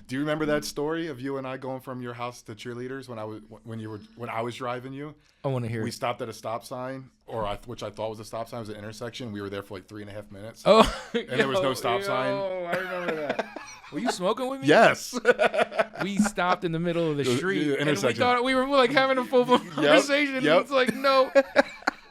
Do you remember that story of you and I going from your house to cheerleaders when I was driving you? I want to hear. We stopped at a stop sign, which I thought was a stop sign. It was an intersection. We were there for like 3.5 minutes. Oh, and there was no stop sign. Oh, I remember that. Were you smoking with me? Yes. We stopped in the middle of the street. And we intersection. thought we were like having a full conversation. Yep. It's like, no.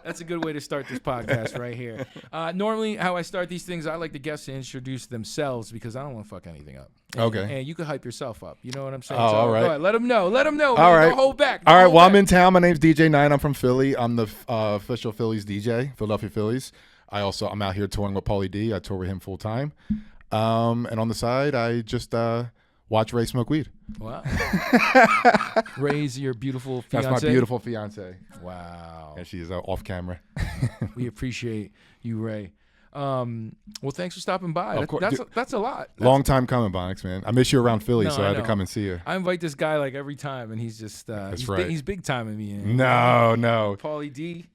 That's a good way to start this podcast right here. Normally, how I start these things, I like the guests to introduce themselves because I don't want to fuck anything up. Okay. And you can hype yourself up. You know what I'm saying? Oh, so, all right. Go ahead. Let them know. All right. Don't hold back. All right. Well, I'm in town. My name's DJ N9ne. I'm from Philly. I'm the official Phillies DJ, Philadelphia Phillies. I'm out here touring with Pauly D. I tour with him full time. And on the side, I just watch Ray smoke weed. Wow. Ray's your beautiful fiance. That's my beautiful fiance. Wow. And she's off camera. We appreciate you, Ray. Well, thanks for stopping by. Of course. That's a lot. Long time coming, Bonics, man. I miss you around Philly, No, so I had I to know. come and see you. I invite this guy like every time, and he's just he's big time in me. No. Pauly D,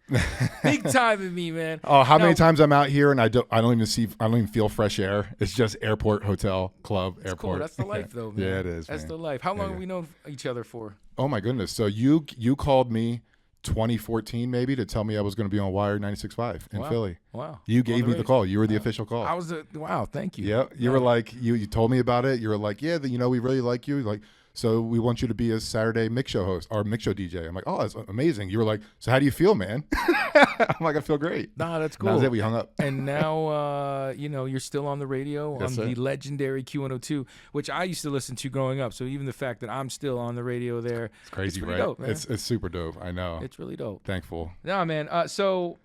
big time in me, man. Oh, how many times I'm out here and I don't even feel fresh air. It's just airport, hotel, club, That's airport. cool. That's the life, though, man. Yeah, it is. That's man. the life. How long have we known each other for? Oh my goodness. So you called me 2014 maybe to tell me I was going to be on Wire 96.5 in Philly. Wow. You gave me the call. You were the official call. I was wow. Thank you. Yeah. You were like you told me about it. You were like, yeah, we really like you. Like, so we want you to be a Saturday mix show host or mix show DJ. I'm like, oh, that's amazing. You were like, so how do you feel, man? I'm like, I feel great. Nah, that's cool. That was it. We hung up. And now, you're still on the radio on the legendary Q102, which I used to listen to growing up. So even the fact that I'm still on the radio there, it's crazy, it's right? Dope, man. It's super dope. I know. It's really dope. Thankful. Nah, man. So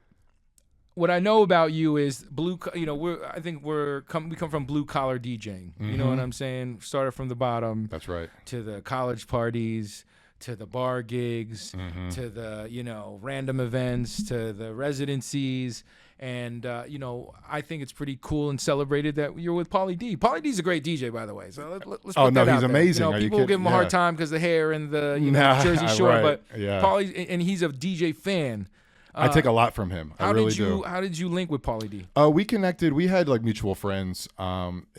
what I know about you is blue. We come from blue collar DJing. Mm-hmm. You know what I'm saying? Started from the bottom. That's right. To the college parties, to the bar gigs, Mm-hmm. to the random events, to the residencies. And, I think it's pretty cool and celebrated that you're with Pauly D. Pauly D's a great DJ, by the way. So let's put that out he's there. amazing. You know, Are you people will give him a hard kidding? time because the hair and the Jersey Shore. Right. But Yeah. Pauly, and he's a DJ fan. I take a lot from him. I really do. How did you link with Pauly D? We connected. We had like mutual friends.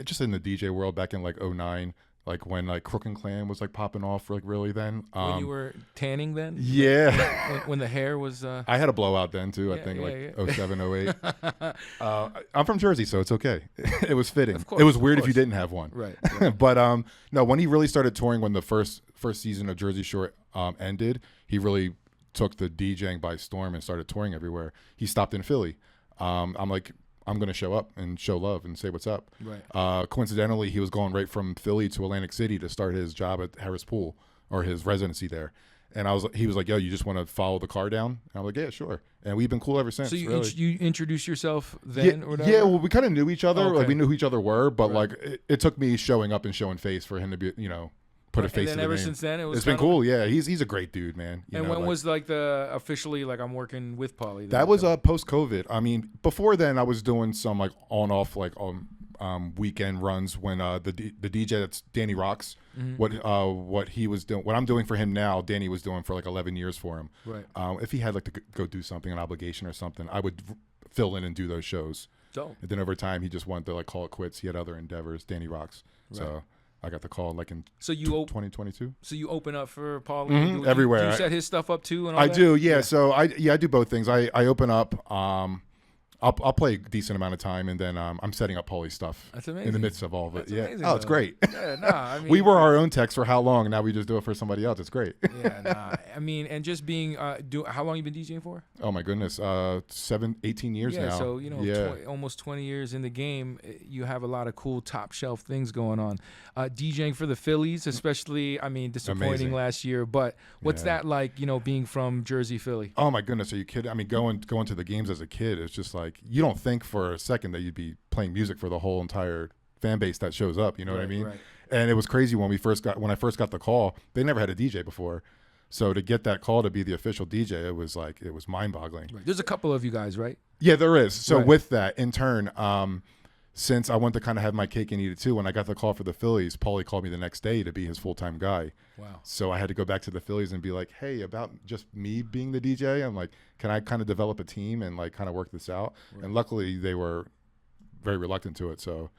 Just in the DJ world back in like 2009. Like when like Crook and Clan was like popping off like really then. When you were tanning then? Yeah. when the hair was... I had a blowout then too, I think 07, 08. I'm from Jersey, so it's okay. It was fitting. Of course, it was weird if you didn't have one. Right. But no, when he really started touring, when the first season of Jersey Shore ended, he really took the DJing by storm and started touring everywhere. He stopped in Philly. I'm like, I'm going to show up and show love and say what's up. Right. Coincidentally, he was going right from Philly to Atlantic City to start his job at Harris Pool or his residency there. And he was like, yo, you just want to follow the car down? And I'm like, yeah, sure. And we've been cool ever since. So really. you introduced yourself then or whatever? Yeah, well, we kind of knew each other. Okay. Like we knew who each other were, but Right. like it took me showing up and showing face for him to be, put a face to and then the ever name. since then, It's been cool. Yeah, he's a great dude, man. And when was like the officially like I'm working with Pauly? That was post COVID. I mean, before then I was doing some like on off like weekend runs when the DJ that's Danny Rocks. Mm-hmm. What he was doing, what I'm doing for him now, Danny was doing for like 11 years for him. Right. If he had like to go do something, an obligation or something, I would fill in and do those shows. Dope. And then over time, he just wanted to like call it quits. He had other endeavors. Danny Rocks. Right. So I got the call like in 2022. So you open up for Pauly everywhere. Do you set his stuff up too? And all I that? do. Yeah. So I do both things. I open up. I'll play a decent amount of time, and then I'm setting up Pauly's stuff. That's amazing. In the midst of all of it. That's yeah. amazing, Oh, it's though. great. Yeah, nah, I mean, we were our own techs for how long? And now we just do it for somebody else. It's great. Yeah, nah. I mean, and just being, how long you been DJing for? Oh my goodness, 18 years now. Yeah, so almost 20 years in the game. You have a lot of cool top shelf things going on. DJing for the Phillies, especially. I mean, disappointing Amazing. last year, but what's that like? Being from Jersey, Philly. Oh my goodness, are you kidding? I mean, going to the games as a kid, it's just like you don't think for a second that you'd be playing music for the whole entire fan base that shows up. You know what I mean? Right. And it was crazy when I first got the call. They never had a DJ before, so to get that call to be the official DJ, it was mind-boggling. Right. There's a couple of you guys, right? Yeah, there is. So Right. with that, in turn, since I wanted to kind of have my cake and eat it too, when I got the call for the Phillies, Pauly called me the next day to be his full-time guy. Wow. So I had to go back to the Phillies and be like, hey, about just me being the DJ, I'm like, can I kind of develop a team and like kind of work this out? Right. And luckily they were very reluctant to it. So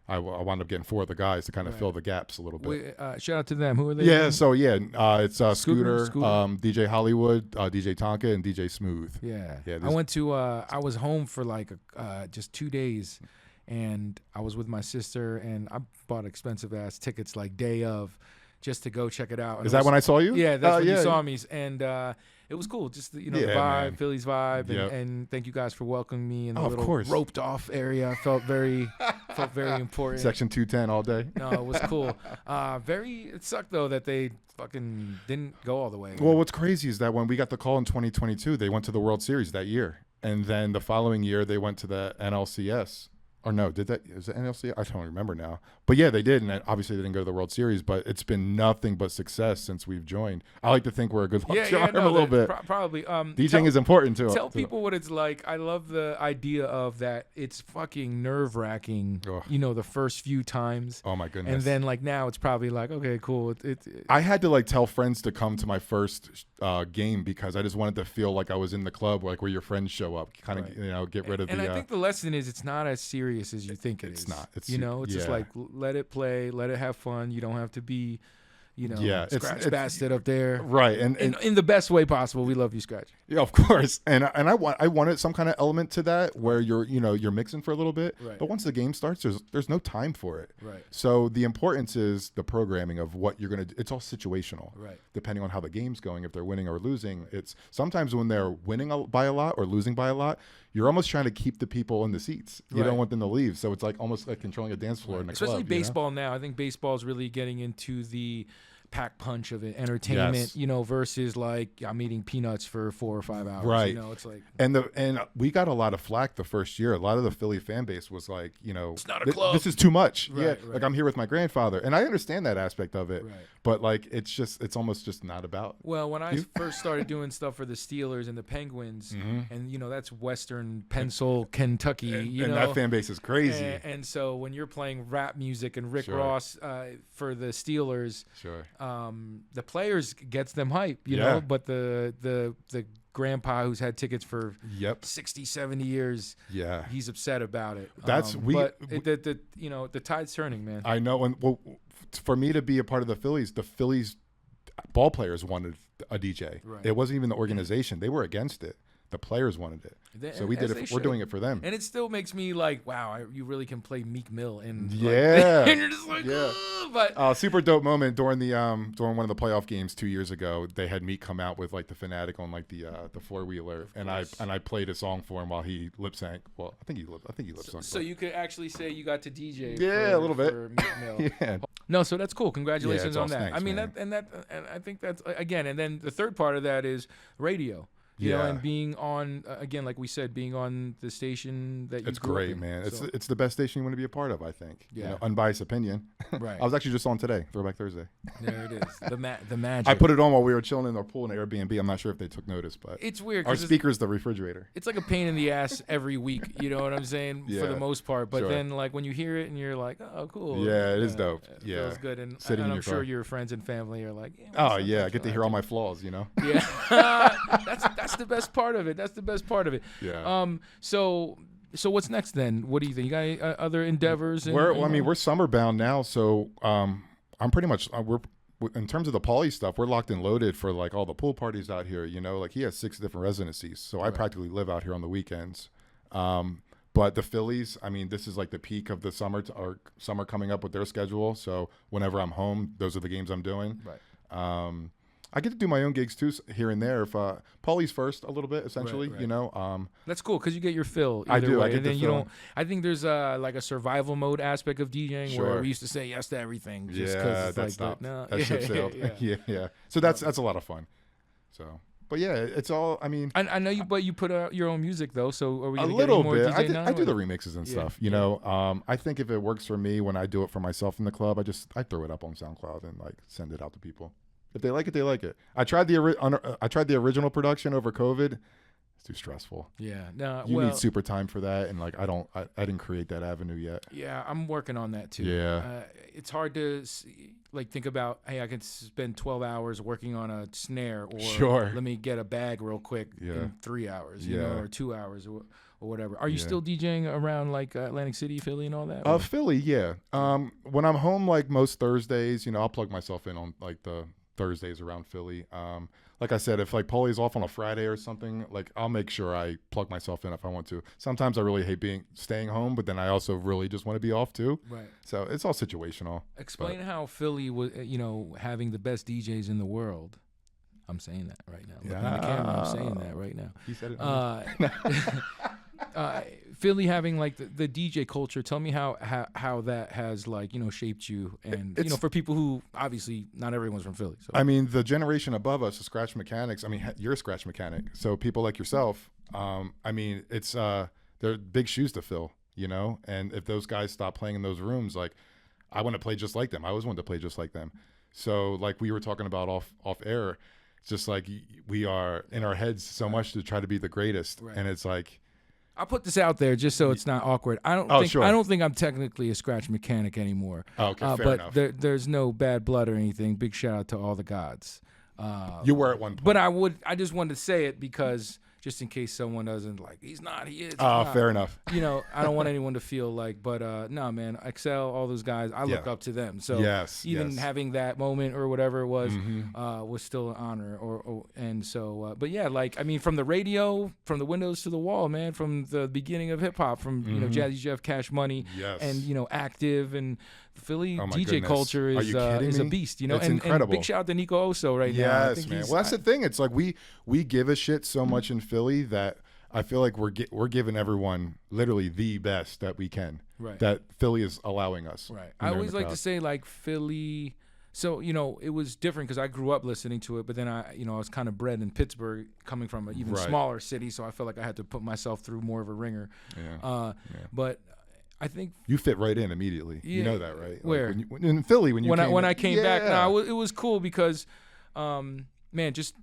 I wound up getting 4 of the guys to kind of fill the gaps a little bit. Shout out to them. Who are they? Yeah, so it's Scooter. DJ Hollywood, DJ Tonka, and DJ Smooth. Yeah. Yeah, I went to. I was home for like just 2 days, and I was with my sister, and I bought expensive ass tickets like day of, just to go check it out. And Is that when I saw you? Yeah, that's when you saw me, and it was cool. Just the vibe, man. Phillies vibe, and thank you guys for welcoming me in the little course. roped off area. I felt very important. Section 210 all day. No, it was cool. It sucked though that they fucking didn't go all the way. Well, what's crazy is that when we got the call in 2022, they went to the World Series that year, and then the following year they went to the NLCS. Or no, is it NLCS? I don't remember now. But yeah, they did, and obviously they didn't go to the World Series. But it's been nothing but success since we've joined. I like to think we're a good luck charm a little bit. Probably. DJing is important too. Tell people what it's like. I love the idea of that. It's fucking nerve wracking. The first few times. Oh my goodness. And then like now, it's probably like, okay, cool. I had to like tell friends to come to my first game because I just wanted to feel like I was in the club, like where your friends show up, kind of get rid of and I think the lesson is it's not as serious as you think it is. It's not. It's just like let it play, let it have fun. You don't have to be, scratch bastard up there. Right. And in the best way possible. We love you, Scratch. Yeah, of course. And I wanted some kind of element to that where you're mixing for a little bit. Right. But once the game starts, there's no time for it. Right. So the importance is the programming of what you're gonna do. It's all situational. Right. Depending on how the game's going, if they're winning or losing. It's sometimes when they're winning by a lot or losing by a lot, you're almost trying to keep the people in the seats. You don't want them to leave. So it's like almost like controlling a dance floor in a club. Especially baseball now. I think baseball is really getting into the pack punch of it, entertainment, versus like I'm eating peanuts for 4 or 5 hours. Right. It's like and we got a lot of flack the first year. A lot of the Philly fan base was like, it's not a club. This is too much. Right. Like I'm here with my grandfather, and I understand that aspect of it. Right. But like it's almost just not about. Well, when I first started doing stuff for the Steelers and the Penguins, and that's Western Pennsylvania, Kentucky, and that fan base is crazy. And so when you're playing rap music and Rick Ross for the Steelers, the players gets them hype, but the grandpa who's had tickets for 60, 70 years, he's upset about it. The tide's turning, man. I know. And for me to be a part of the Phillies ball players wanted a DJ. Right. It wasn't even the organization. They were against it. The players wanted it. So we did it. We're doing it for them. And it still makes me like, wow, you really can play Meek Mill. And and you're just like, but super dope moment during one of the playoff games 2 years ago. They had Meek come out with like the Fanatic on like the 4-wheeler, and I played a song for him while he lip sync. Well, I think he lip synced. So you could actually say you got to DJ. A little bit. For Meek Mill. Yeah. No, so that's cool. Congratulations on that. Thanks, I mean, man. and I think that's again, and then the third part of that is radio. You know, and being on again, like we said, being on the station that you it's great, in, man. so. It's the best station you want to be a part of, I think. Yeah, unbiased opinion. Right. I was actually just on today, Throwback Thursday. There it is, the magic. I put it on while we were chilling in our pool in Airbnb. I'm not sure if they took notice, but it's weird. Our speaker's the refrigerator. It's like a pain in the ass every week. You know what I'm saying? For the most part, but then like when you hear it and you're like, oh, cool. Yeah, it is dope. It feels good, and I'm sure your friends and family are like, I get to hear all my flaws. Yeah, that's the best part of it. That's the best part of it. Yeah. So what's next then? What do you think? You got any, other endeavors? We're summer bound now, so I'm pretty much we're in terms of the Pauly stuff. We're locked and loaded for like all the pool parties out here. Like he has 6 different residencies, so I practically live out here on the weekends. But the Phillies, this is like the peak of the summer or summer coming up with their schedule. So whenever I'm home, those are the games I'm doing. Right. I get to do my own gigs too here and there. If Pauly's first a little bit, essentially, right. That's cool because you get your fill. I do. Way. I get and then the you fill. don't. I think there's like a survival mode aspect of DJing where we used to say yes to everything. Just that like, stopped. No. That ship sailed. Yeah. So that's a lot of fun. So. But yeah, it's all. I know you, but you put out your own music though. So are we a gonna little get more bit? DJ I do the remixes and stuff. You know, I think if it works for me when I do it for myself in the club, I throw it up on SoundCloud and like send it out to people. If they like it, they like it. I tried the original production over COVID. It's too stressful. Yeah, no, you need super time for that, and like I didn't create that avenue yet. Yeah, I'm working on that too. Yeah, it's hard to think about. Hey, I can spend 12 hours working on a snare, or let me get a bag real quick in 3 hours, you know, or 2 hours, or or whatever. Are you still DJing around like Atlantic City, Philly, and all that? Philly, yeah. When I'm home, like most Thursdays, I'll plug myself in on like the Thursdays around Philly. Like I said, if like Pauly's off on a Friday or something, like I'll make sure I plug myself in if I want to. Sometimes I really hate staying home, but then I also really just want to be off too. Right. So it's all situational. Explain how Philly was, having the best DJs in the world. I'm saying that right now. Looking at the camera, I'm saying that right now. He said it. Philly having like the DJ culture. Tell me how that has like shaped you, and for people who obviously not everyone's from Philly. So. I mean, the generation above us, the scratch mechanics. I mean, you're a scratch mechanic, so people like yourself. I mean, it's they're big shoes to fill, And if those guys stop playing in those rooms, like I want to play just like them. I always wanted to play just like them. So like we were talking about off air. It's just like we are in our heads so much to try to be the greatest, and it's like. I'll put this out there just so it's not awkward. I don't think I'm technically a scratch mechanic anymore. Oh, okay, fair enough. But there's no bad blood or anything. Big shout out to all the gods. You were at one point. But I just wanted to say it because just in case someone doesn't like, he's not, he is. Fair enough. I don't want anyone to feel like, but no, man, Excel, all those guys, I look up to them. So even having that moment or whatever it was, was still an honor. But yeah, like, I mean, from the radio, from the windows to the wall, man, from the beginning of hip hop, from, Jazzy Jeff, Cash Money, and, Active, and Philly DJ culture is a beast, It's incredible. And big shout out to Nico Oso right now. Yes, man. Well, that's the thing. It's like we give a shit so much in Philly that I feel like we're giving everyone literally the best that we can. Right. That Philly is allowing us. Right. I always like to say like Philly. So, it was different because I grew up listening to it, but then I was kind of bred in Pittsburgh, coming from an even smaller city, so I felt like I had to put myself through more of a ringer. Yeah. But I think you fit right in immediately. Yeah. You know that, right? Where like in Philly when I came back, it was cool because, man, just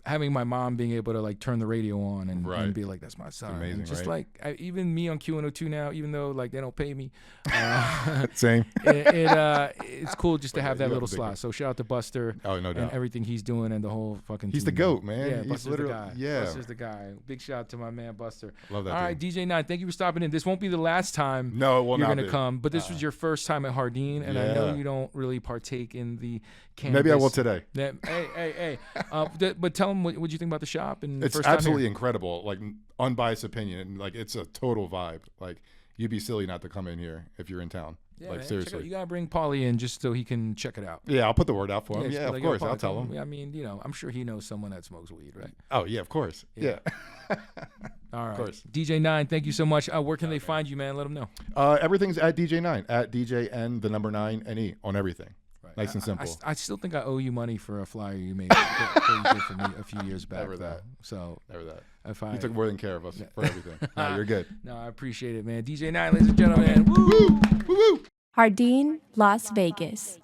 having my mom being able to like turn the radio on and be like, that's my son. Amazing, and just right? like even me on Q102 now, even though like they don't pay me, same. It's cool just to have that little slot. So shout out to Buster. Oh, no doubt. And everything he's doing and the whole fucking. He's team, the GOAT, man. Yeah, he's Buster's literally the guy. Yeah, Buster's the guy. Big shout out to my man Buster. Love that. All right, DJ N9ne, thank you for stopping in. This won't be the last time. No, it will you're not gonna come, but this was your first time at Hardin, and I know you don't really partake in the. Cannabis. Maybe I will today. Hey. But tell them what you think about the shop. And it's absolutely incredible. Like unbiased opinion. Like it's a total vibe. Like you'd be silly not to come in here if you're in town. Yeah, like man, seriously. You gotta bring Pauly in just so he can check it out. Yeah, I'll put the word out for him. Yeah, of course, I'll tell him. I mean, I'm sure he knows someone that smokes weed, right? Oh yeah, of course. Yeah. All right. Of course. DJ N9ne, thank you so much. Where can they find you, man? Let them know. Everything's at DJ N9ne, at DJ N9ne on everything. Right. Nice and simple. I still think I owe you money for a flyer you made that you did for me a few years back. Never that. So never that. You took more than care of us for everything. No, you're good. No, I appreciate it, man. DJ N9ne, ladies and gentlemen. Woo! Hardin, Las Vegas.